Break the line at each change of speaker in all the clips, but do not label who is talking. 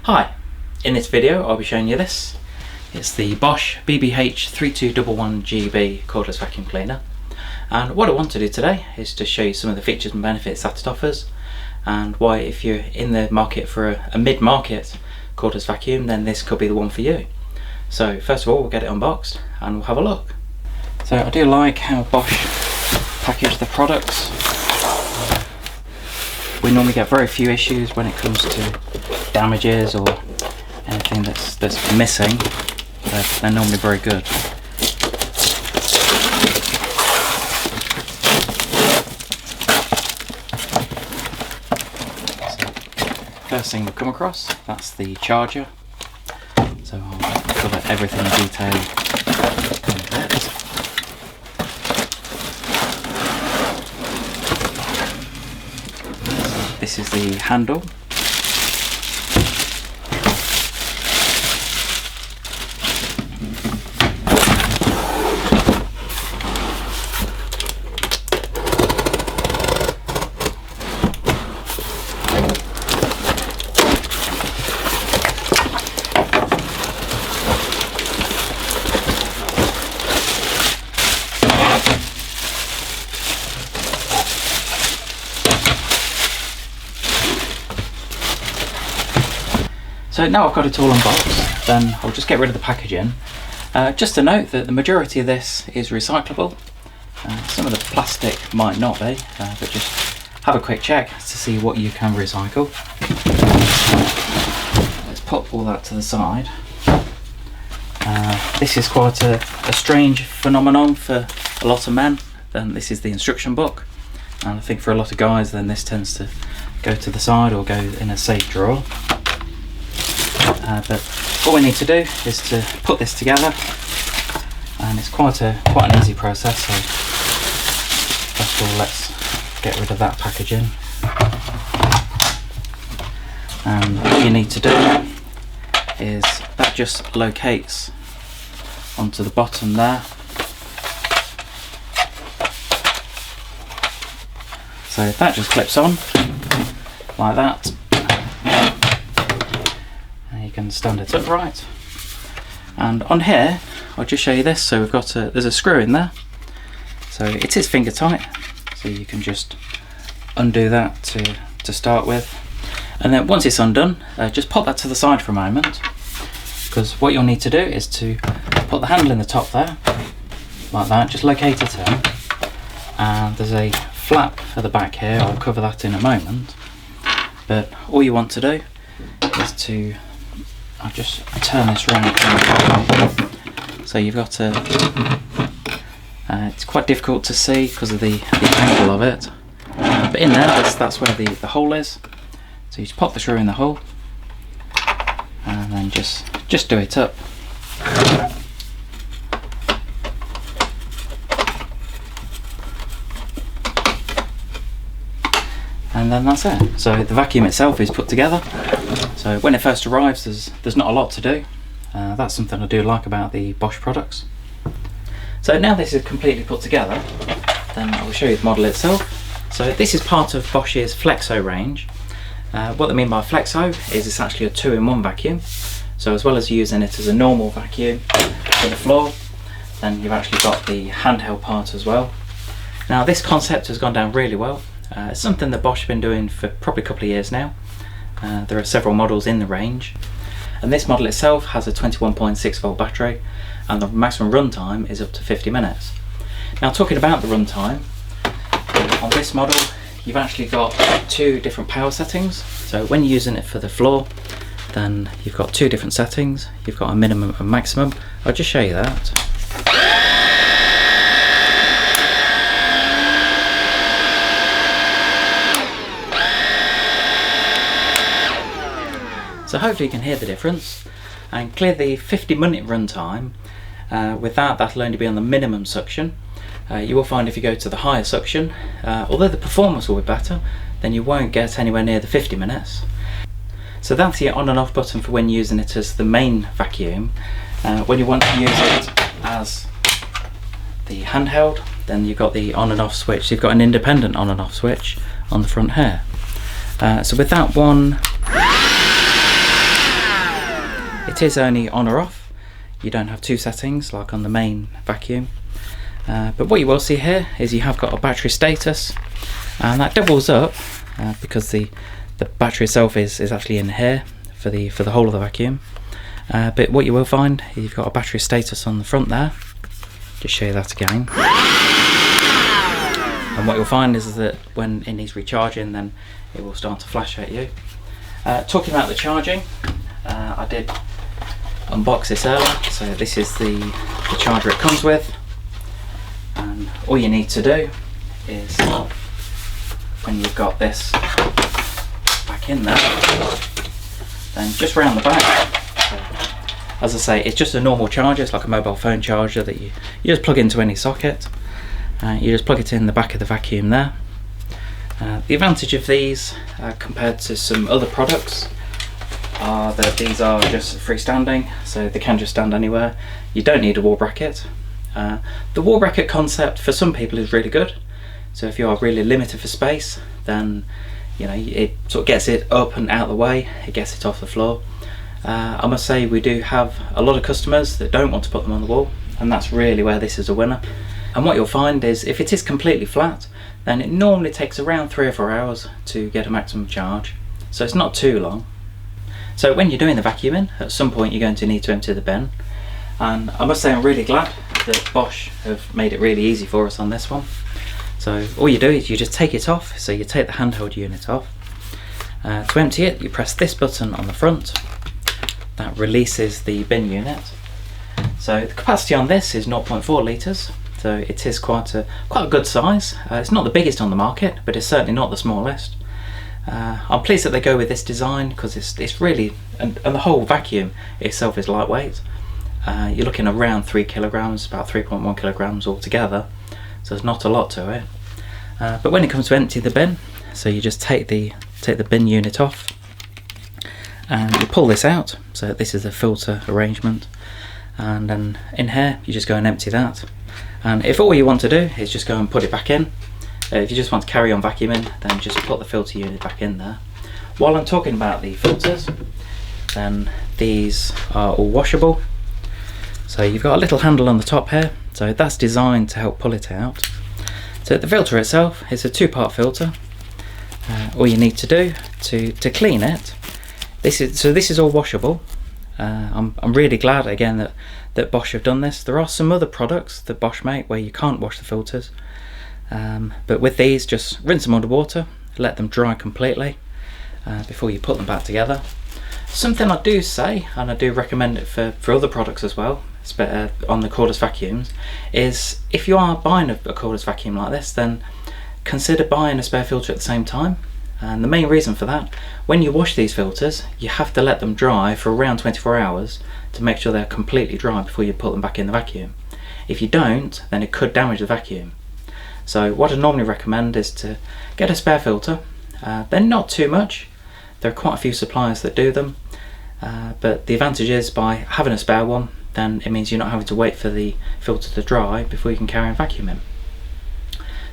Hi, in this video I'll be showing you this. It's the Bosch BBH3211GB Cordless Vacuum Cleaner, and what I want to do today is to show you some of the features and benefits that it offers, and why if you're in the market for a mid-market cordless vacuum, then this could be the one for you. So first of all, we'll get it unboxed and we'll have a look. So I do like how Bosch package the products. We normally get very few issues when it comes to damages or anything that's missing. They're normally very good. So, first thing we'll come across, that's the charger. So I'll cover everything in detail in a bit. This is the handle. So now I've got it all unboxed, then I'll just get rid of the packaging. Just to note that the majority of this is recyclable. Some of the plastic might not be, but just have a quick check to see what you can recycle. Let's put all that to the side. This is quite a strange phenomenon for a lot of men. Then this is the instruction book, and I think for a lot of guys then this tends to go to the side or go in a safe drawer. But all we need to do is to put this together, and it's quite an easy process. So first of all, let's get rid of that packaging, and what you need to do is that just locates onto the bottom there. So that just clips on like that. You can stand it upright, and on here I'll just show you this. So we've got there's a screw in there, so it is finger tight, so you can just undo that to start with, and then once it's undone, just pop that to the side for a moment, because what you'll need to do is to put the handle in the top there like that, just locate it in, and there's a flap at the back here. I'll cover that in a moment, but all you want to do is to I'll just turn this round. So you've got to, it's quite difficult to see because of the angle of it, but in there that's where the hole is. So you just pop the screw in the hole and then just do it up. And then that's it. So the vacuum itself is put together. So when it first arrives, there's not a lot to do. That's something I do like about the Bosch products. So now this is completely put together, then I will show you the model itself. So this is part of Bosch's Flexo range. What they mean by Flexo is it's actually a 2-in-1 vacuum. So as well as using it as a normal vacuum for the floor, then you've actually got the handheld part as well. Now this concept has gone down really well. It's something that Bosch have been doing for probably a couple of years now. There are several models in the range, and this model itself has a 21.6 volt battery, and the maximum run time is up to 50 minutes. Now talking about the run time, on this model you've actually got two different power settings. So when you're using it for the floor, then you've got two different settings. You've got a minimum and maximum. I'll just show you that. So hopefully you can hear the difference, and clear the 50-minute run time. With that'll only be on the minimum suction. You will find if you go to the higher suction, although the performance will be better, then you won't get anywhere near the 50 minutes. So that's the on and off button for when using it as the main vacuum. When you want to use it as the handheld, then you've got the on and off switch. You've got an independent on and off switch on the front here. So with that one, it is only on or off. You don't have two settings like on the main vacuum. But what you will see here is you have got a battery status, and that doubles up because the battery itself is actually in here for the whole of the vacuum. But what you will find is you've got a battery status on the front there. Just show you that again. And what you'll find is that when it needs recharging, then it will start to flash at you. Talking about the charging, I did unbox this earlier. So this is the charger it comes with, and all you need to do is, when you've got this back in there, then just round the back. As I say, it's just a normal charger. It's like a mobile phone charger that you just plug into any socket. You just plug it in the back of the vacuum there. The advantage of these compared to some other products are that these are just freestanding, so they can just stand anywhere. You don't need a wall bracket. The wall bracket concept for some people is really good. So if you are really limited for space, then it sort of gets it up and out of the way, it gets it off the floor. I must say we do have a lot of customers that don't want to put them on the wall, and that's really where this is a winner. And what you'll find is if it is completely flat, then it normally takes around 3 or 4 hours to get a maximum charge, so it's not too long. So when you're doing the vacuuming, at some point you're going to need to empty the bin, and I must say I'm really glad that Bosch have made it really easy for us on this one. So all you do is you just take it off. So you take the handheld unit off. To empty it, you press this button on the front. That releases the bin unit. So the capacity on this is 0.4 litres, so it is quite a good size. It's not the biggest on the market, but it's certainly not the smallest. I'm pleased that they go with this design because it's really, and the whole vacuum itself is lightweight. You're looking around 3 kilograms, about 3.1 kilograms altogether, so there's not a lot to it. But when it comes to empty the bin, so you just take the bin unit off, and you pull this out. So this is a filter arrangement, and then in here you just go and empty that. And if all you want to do is just go and put it back in, if you just want to carry on vacuuming, then just put the filter unit back in there. While I'm talking about the filters, then these are all washable. So you've got a little handle on the top here, so that's designed to help pull it out. So the filter itself is a 2-part filter. All you need to do to clean it, this is all washable. I'm really glad again that Bosch have done this. There are some other products that Bosch make where you can't wash the filters, but with these, just rinse them under water, let them dry completely before you put them back together. Something I do say, and I do recommend it for other products as well, on the cordless vacuums, is if you are buying a cordless vacuum like this, then consider buying a spare filter at the same time. And the main reason for that, when you wash these filters, you have to let them dry for around 24 hours to make sure they're completely dry before you put them back in the vacuum. If you don't, then it could damage the vacuum. So what I normally recommend is to get a spare filter. They're not too much. There are quite a few suppliers that do them, but the advantage is by having a spare one, then it means you're not having to wait for the filter to dry before you can carry on vacuuming.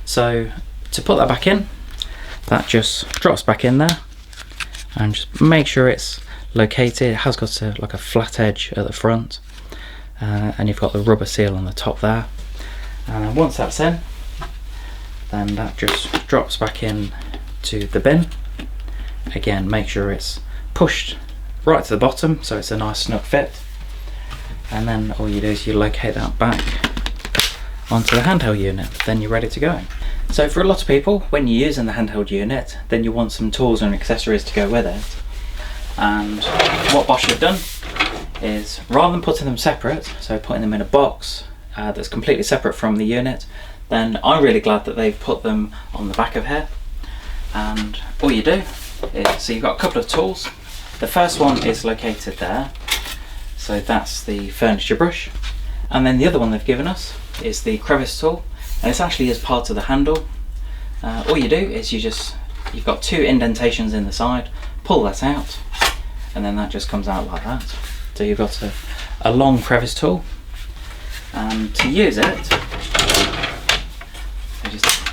So to put that back in, that just drops back in there, and just make sure it's located. It has got like a flat edge at the front, and you've got the rubber seal on the top there. And once that's in, then that just drops back in to the bin. Again, make sure it's pushed right to the bottom so it's a nice snug fit, and then all you do is you locate that back onto the handheld unit, then you're ready to go. So for a lot of people, when you're using the handheld unit, then you want some tools and accessories to go with it. And what Bosch have done is, rather than putting them separate, so putting them in a box that's completely separate from the unit, then I'm really glad that they've put them on the back of here. And all you do is, so you've got a couple of tools. The first one is located there, so that's the furniture brush. And then the other one they've given us is the crevice tool, and it's actually as part of the handle. All you do is you've got 2 indentations in the side, pull that out, and then that just comes out like that. So you've got a long crevice tool, and to use it, you just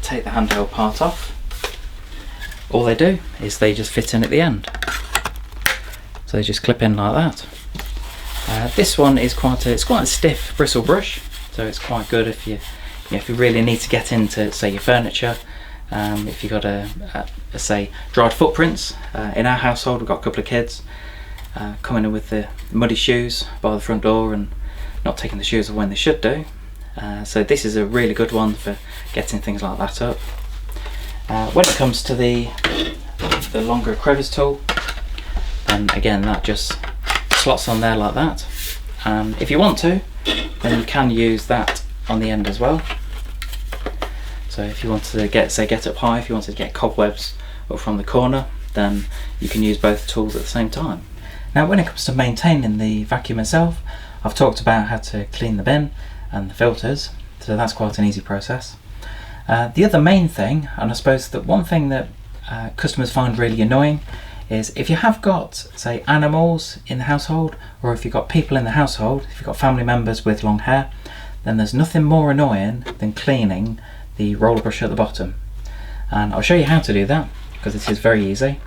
take the handheld part off. All they do is they just fit in at the end. So So they just clip in like that. This one is quite a stiff bristle brush, so it's quite good if you really need to get into, say, your furniture. If you've got say dried footprints. In our household we've got a couple of kids coming in with the muddy shoes by the front door and not taking the shoes off when they should do. So this is a really good one for getting things like that up. When it comes to the longer crevice tool, and again that just slots on there like that. If you want to, then you can use that on the end as well. So if you want to get up high, if you wanted to get cobwebs up from the corner, then you can use both tools at the same time. Now when it comes to maintaining the vacuum itself, I've talked about how to clean the bin and the filters, so that's quite an easy process. The other main thing, and I suppose that one thing that customers find really annoying, is if you have got, say, animals in the household, or if you've got people in the household, if you've got family members with long hair, then there's nothing more annoying than cleaning the roller brush at the bottom. And I'll show you how to do that, because it is very easy.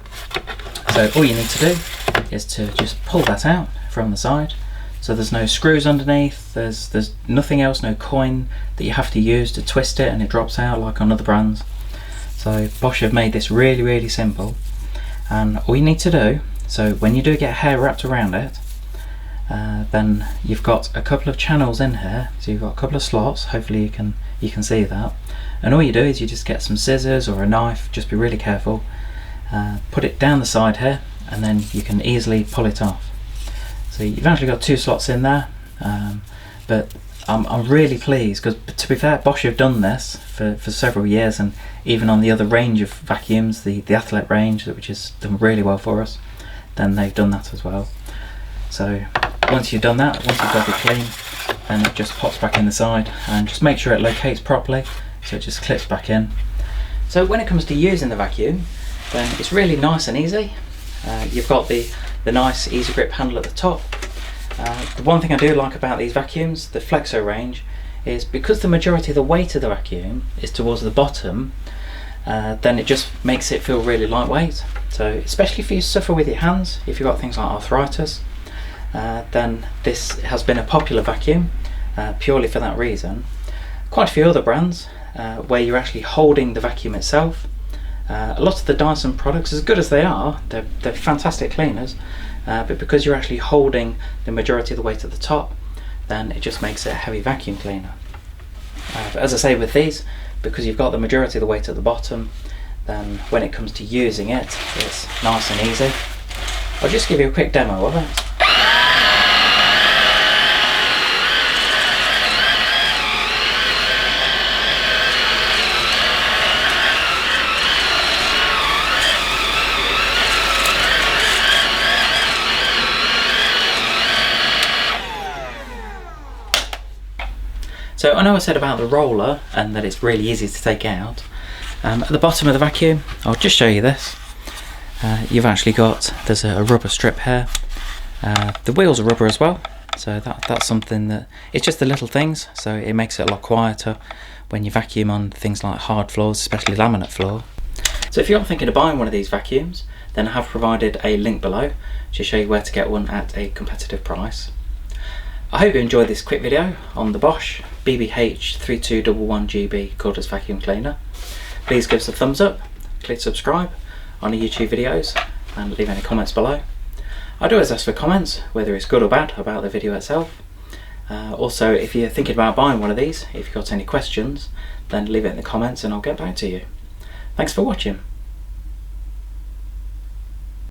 So all you need to do is to just pull that out from the side. So there's no screws underneath, there's nothing else, no coin that you have to use to twist it and it drops out like on other brands. So Bosch have made this really, really simple. And all you need to do, so when you do get hair wrapped around it, then you've got a couple of channels in here, so you've got a couple of slots, hopefully you can see that. And all you do is you just get some scissors or a knife, just be really careful, put it down the side here, and then you can easily pull it off. So you've actually got 2 slots in there, but I'm really pleased, because to be fair, Bosch have done this for several years, and even on the other range of vacuums, the Athlete range, which has done really well for us, then they've done that as well. So once you've done that, once you've got it clean, then it just pops back in the side, and just make sure it locates properly, so it just clips back in. So when it comes to using the vacuum, then it's really nice and easy. You've got the nice easy grip handle at the top. The one thing I do like about these vacuums, the Flexo range, is because the majority of the weight of the vacuum is towards the bottom, then it just makes it feel really lightweight. So especially if you suffer with your hands, if you've got things like arthritis, then this has been a popular vacuum purely for that reason. Quite a few other brands where you're actually holding the vacuum itself. A lot of the Dyson products, as good as they are, they're fantastic cleaners, but because you're actually holding the majority of the weight at the top, then it just makes it a heavy vacuum cleaner. But as I say, with these, because you've got the majority of the weight at the bottom, then when it comes to using it, it's nice and easy. I'll just give you a quick demo of it. So I know I said about the roller and that it's really easy to take out. At the bottom of the vacuum, I'll just show you this. You've actually got, there's a rubber strip here. The wheels are rubber as well, so that's something that, it's just the little things, so it makes it a lot quieter when you vacuum on things like hard floors, especially laminate floor. So if you're thinking of buying one of these vacuums, then I have provided a link below to show you where to get one at a competitive price. I hope you enjoyed this quick video on the Bosch BBH3211GB Cordless Vacuum Cleaner. Please give us a thumbs up, click subscribe on the YouTube videos, and leave any comments below. I do always ask for comments, whether it's good or bad, about the video itself. Also, if you're thinking about buying one of these, if you've got any questions, then leave it in the comments and I'll get back to you. Thanks for watching.